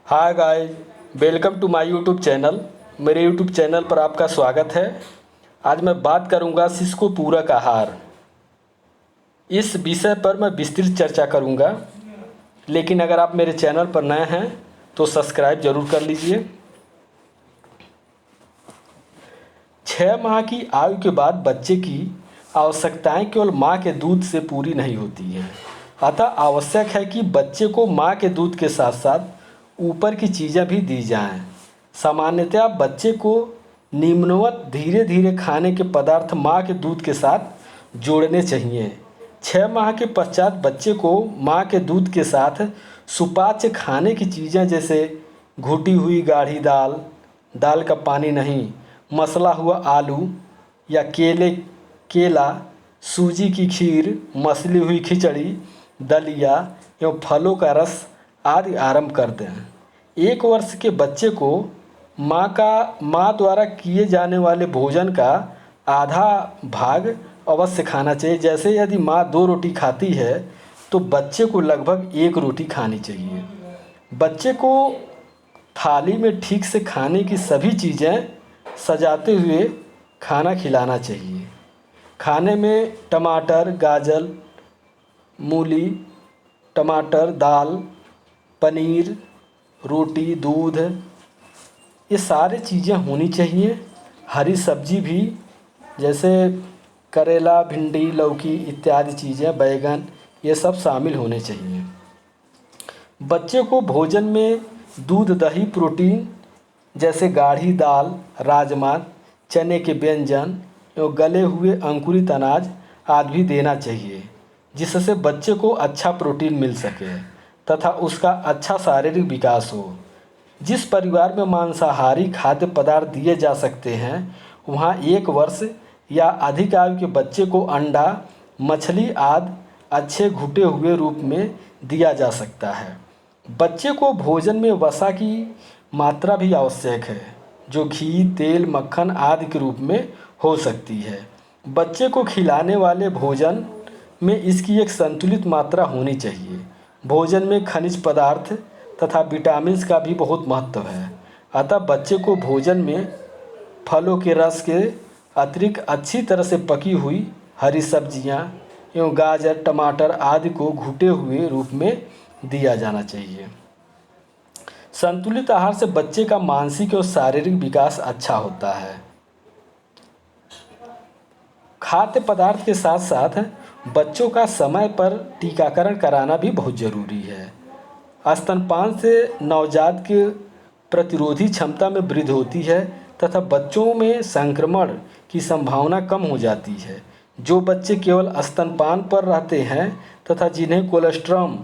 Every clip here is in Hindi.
Hi guys, welcome to my YouTube channel. मेरे यूट्यूब चैनल पर आपका स्वागत है। आज मैं बात करूंगा शिशु को पूरक आहार। इस विषय पर मैं विस्तृत चर्चा करूंगा, लेकिन अगर आप मेरे चैनल पर नए हैं तो सब्सक्राइब ज़रूर कर लीजिए। 6 माह की आयु के बाद बच्चे की आवश्यकताएं केवल माँ के दूध से पूरी नहीं होती हैं। अतः आवश्यक है कि बच्चे को माँ के दूध के साथ साथ ऊपर की चीज़ें भी दी जाएं। सामान्यतया बच्चे को निम्नवत धीरे धीरे खाने के पदार्थ माँ के दूध के साथ जोड़ने चाहिए। 6 माह के पश्चात बच्चे को माँ के दूध के साथ सुपाच्य खाने की चीज़ें जैसे घुटी हुई गाढ़ी दाल, दाल का पानी नहीं, मसला हुआ आलू या केला, सूजी की खीर, मसली हुई खिचड़ी, दलिया एवं फलों का रस आदि आरंभ कर दें। 1 वर्ष के बच्चे को माँ द्वारा किए जाने वाले भोजन का आधा भाग अवश्य खाना चाहिए। जैसे यदि माँ 2 रोटी खाती है तो बच्चे को लगभग 1 रोटी खानी चाहिए। बच्चे को थाली में ठीक से खाने की सभी चीज़ें सजाते हुए खाना खिलाना चाहिए। खाने में टमाटर, गाजर, मूली, टमाटर, दाल, पनीर, रोटी, दूध, ये सारी चीज़ें होनी चाहिए। हरी सब्जी भी जैसे करेला, भिंडी, लौकी इत्यादि चीज़ें, बैगन, ये सब शामिल होने चाहिए। बच्चे को भोजन में दूध, दही, प्रोटीन जैसे गाढ़ी दाल, राजमा, चने के व्यंजन एवं गले हुए अंकुरित अनाज आदि भी देना चाहिए, जिससे बच्चे को अच्छा प्रोटीन मिल सके तथा उसका अच्छा शारीरिक विकास हो। जिस परिवार में मांसाहारी खाद्य पदार्थ दिए जा सकते हैं वहाँ 1 वर्ष या अधिक आयु के बच्चे को अंडा, मछली आदि अच्छे घुटे हुए रूप में दिया जा सकता है। बच्चे को भोजन में वसा की मात्रा भी आवश्यक है, जो घी, तेल, मक्खन आदि के रूप में हो सकती है। बच्चे को खिलाने वाले भोजन में इसकी एक संतुलित मात्रा होनी चाहिए। भोजन में खनिज पदार्थ तथा विटामिन्स का भी बहुत महत्व है। अतः बच्चे को भोजन में फलों के रस के अतिरिक्त अच्छी तरह से पकी हुई हरी सब्जियां एवं गाजर, टमाटर आदि को घुटे हुए रूप में दिया जाना चाहिए। संतुलित आहार से बच्चे का मानसिक और शारीरिक विकास अच्छा होता है। खाद्य पदार्थ के साथ साथ बच्चों का समय पर टीकाकरण कराना भी बहुत ज़रूरी है। स्तनपान से नवजात के प्रतिरोधी क्षमता में वृद्धि होती है तथा बच्चों में संक्रमण की संभावना कम हो जाती है। जो बच्चे केवल स्तनपान पर रहते हैं तथा जिन्हें कोलेस्ट्रॉल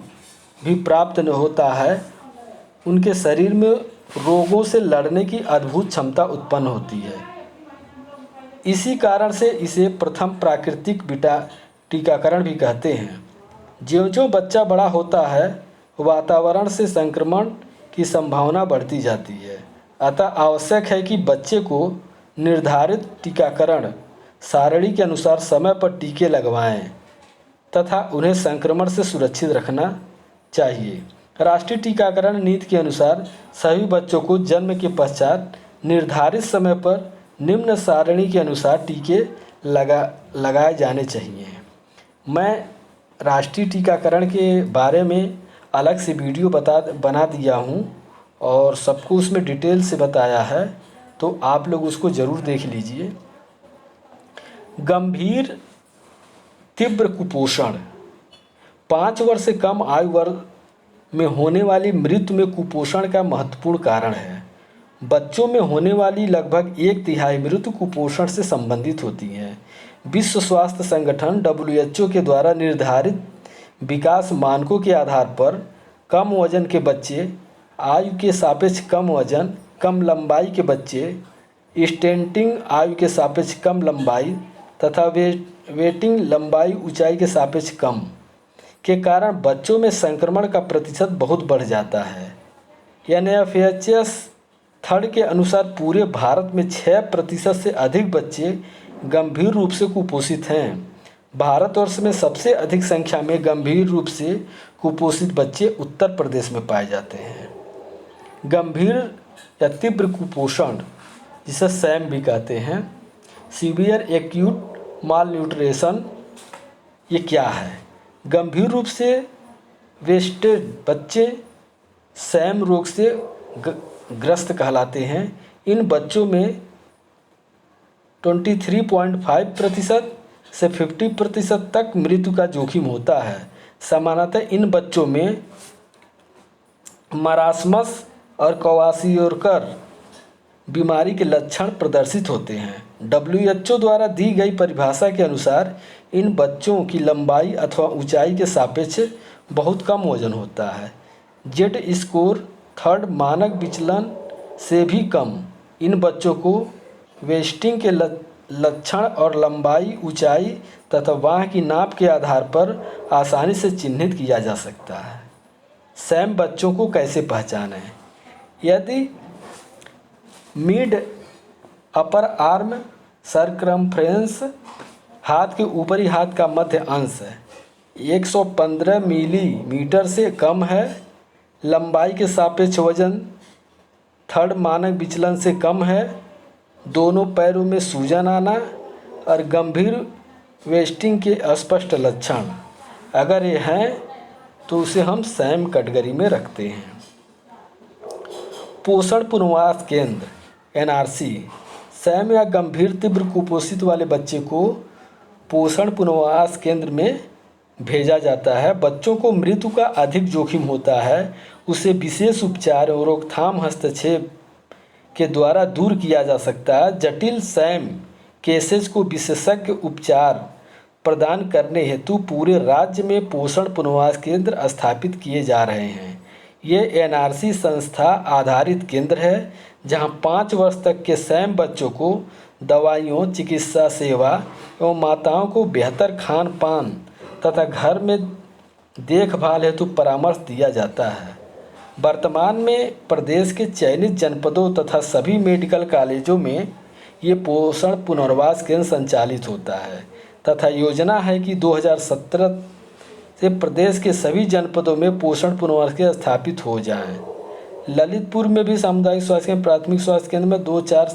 भी प्राप्त नहीं होता है, उनके शरीर में रोगों से लड़ने की अद्भुत क्षमता उत्पन्न होती है। इसी कारण से इसे प्रथम प्राकृतिक टीकाकरण भी कहते हैं। ज्यों-ज्यों बच्चा बड़ा होता है, वातावरण से संक्रमण की संभावना बढ़ती जाती है। अतः आवश्यक है कि बच्चे को निर्धारित टीकाकरण सारणी के अनुसार समय पर टीके लगवाएं तथा उन्हें संक्रमण से सुरक्षित रखना चाहिए। राष्ट्रीय टीकाकरण नीति के अनुसार सभी बच्चों को जन्म के पश्चात निर्धारित समय पर निम्न सारणी के अनुसार टीके लगाए जाने चाहिए। मैं राष्ट्रीय टीकाकरण के बारे में अलग से वीडियो बना दिया हूँ और सबको उसमें डिटेल से बताया है, तो आप लोग उसको ज़रूर देख लीजिए। गंभीर तीव्र कुपोषण 5 वर्ष से कम आयु वर्ग में होने वाली मृत्यु में कुपोषण का महत्वपूर्ण कारण है। बच्चों में होने वाली लगभग 1/3 मृत्यु कुपोषण से संबंधित होती है। विश्व स्वास्थ्य संगठन WHO के द्वारा निर्धारित विकास मानकों के आधार पर कम वजन के बच्चे, आयु के सापेक्ष कम वजन, कम लंबाई के बच्चे, स्टेंटिंग आयु के सापेक्ष कम लंबाई तथा वेटिंग लंबाई ऊंचाई के सापेक्ष कम के कारण बच्चों में संक्रमण का प्रतिशत बहुत बढ़ जाता है। NFHS थर्ड के अनुसार पूरे भारत में 6% से अधिक बच्चे गंभीर रूप से कुपोषित हैं। भारतवर्ष में सबसे अधिक संख्या में गंभीर रूप से कुपोषित बच्चे उत्तर प्रदेश में पाए जाते हैं। गंभीर या तीव्र कुपोषण, जिसे सैम भी कहते हैं, सीवियर एक्यूट माल न्यूट्रिशन, ये क्या है? गंभीर रूप से वेस्टेड बच्चे सैम रोग से ग्रस्त कहलाते हैं। इन बच्चों में 23.5% से 50% तक मृत्यु का जोखिम होता है। सामान्यतः इन बच्चों में मरासमस और क्वाशियोरकर बीमारी के लक्षण प्रदर्शित होते हैं। WHO द्वारा दी गई परिभाषा के अनुसार इन बच्चों की लंबाई अथवा ऊंचाई के सापेक्ष बहुत कम वजन होता है। जेड स्कोर थर्ड मानक विचलन से भी कम। इन बच्चों को वेस्टिंग के लक्षण और लंबाई, ऊंचाई तथा बाह की नाप के आधार पर आसानी से चिन्हित किया जा सकता है। सैम बच्चों को कैसे पहचानें? यदि मिड अपर आर्म सरकमफ्रेंस, हाथ के ऊपरी हाथ का मध्य अंश 115 मिलीमीटर से कम है, लंबाई के सापेक्ष वजन थर्ड मानक विचलन से कम है, दोनों पैरों में सूजन आना और गंभीर वेस्टिंग के अस्पष्ट लक्षण अगर ये हैं तो उसे हम सैम कैटेगरी में रखते हैं। पोषण पुनर्वास केंद्र NRC, सैम या गंभीर तीव्र कुपोषित वाले बच्चे को पोषण पुनर्वास केंद्र में भेजा जाता है। बच्चों को मृत्यु का अधिक जोखिम होता है, उसे विशेष उपचार और रोकथाम हस्तक्षेप के द्वारा दूर किया जा सकता है। जटिल सैम केसेस को विशेषज्ञ उपचार प्रदान करने हेतु पूरे राज्य में पोषण पुनर्वास केंद्र स्थापित किए जा रहे हैं। ये NRC संस्था आधारित केंद्र है जहां 5 वर्ष तक के सैम बच्चों को दवाइयों, चिकित्सा सेवा एवं माताओं को बेहतर खान पान तथा घर में देखभाल हेतु परामर्श दिया जाता है। वर्तमान में प्रदेश के चयनित जनपदों तथा सभी मेडिकल कॉलेजों में ये पोषण पुनर्वास केंद्र संचालित होता है तथा योजना है कि 2017 से प्रदेश के सभी जनपदों में पोषण पुनर्वास केंद्र स्थापित हो जाएं। ललितपुर में भी सामुदायिक स्वास्थ्य केंद्र, प्राथमिक स्वास्थ्य केंद्र में 2-4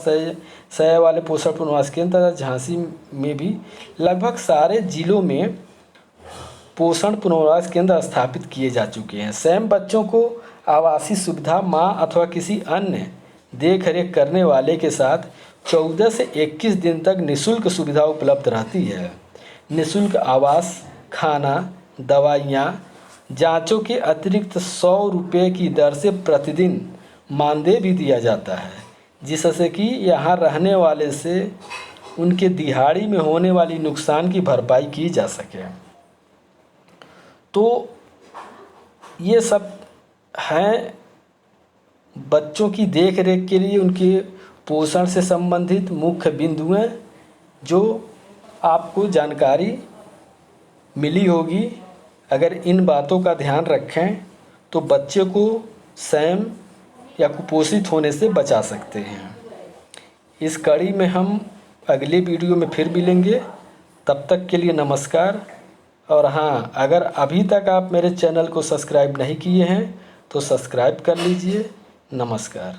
सय वाले पोषण पुनर्वास केंद्र तथा झांसी में भी लगभग सारे जिलों में पोषण पुनर्वास केंद्र स्थापित किए जा चुके हैं। सैम बच्चों को आवासीय सुविधा, माँ अथवा किसी अन्य देख रेख करने वाले के साथ 14 से 21 दिन तक निःशुल्क सुविधा उपलब्ध रहती है। निःशुल्क आवास, खाना, दवाइयाँ, जांचों के अतिरिक्त 100 रुपये की दर से प्रतिदिन मानदेय भी दिया जाता है, जिससे कि यहाँ रहने वाले से उनके दिहाड़ी में होने वाली नुकसान की भरपाई की जा सके। तो ये सब हैं बच्चों की देख रेख के लिए उनके पोषण से संबंधित मुख्य बिंदुएं जो आपको जानकारी मिली होगी। अगर इन बातों का ध्यान रखें तो बच्चे को सैम या कुपोषित होने से बचा सकते हैं। इस कड़ी में हम अगले वीडियो में फिर मिलेंगे। तब तक के लिए नमस्कार। और हाँ, अगर अभी तक आप मेरे चैनल को सब्सक्राइब नहीं किए हैं तो सब्सक्राइब कर लीजिए। नमस्कार।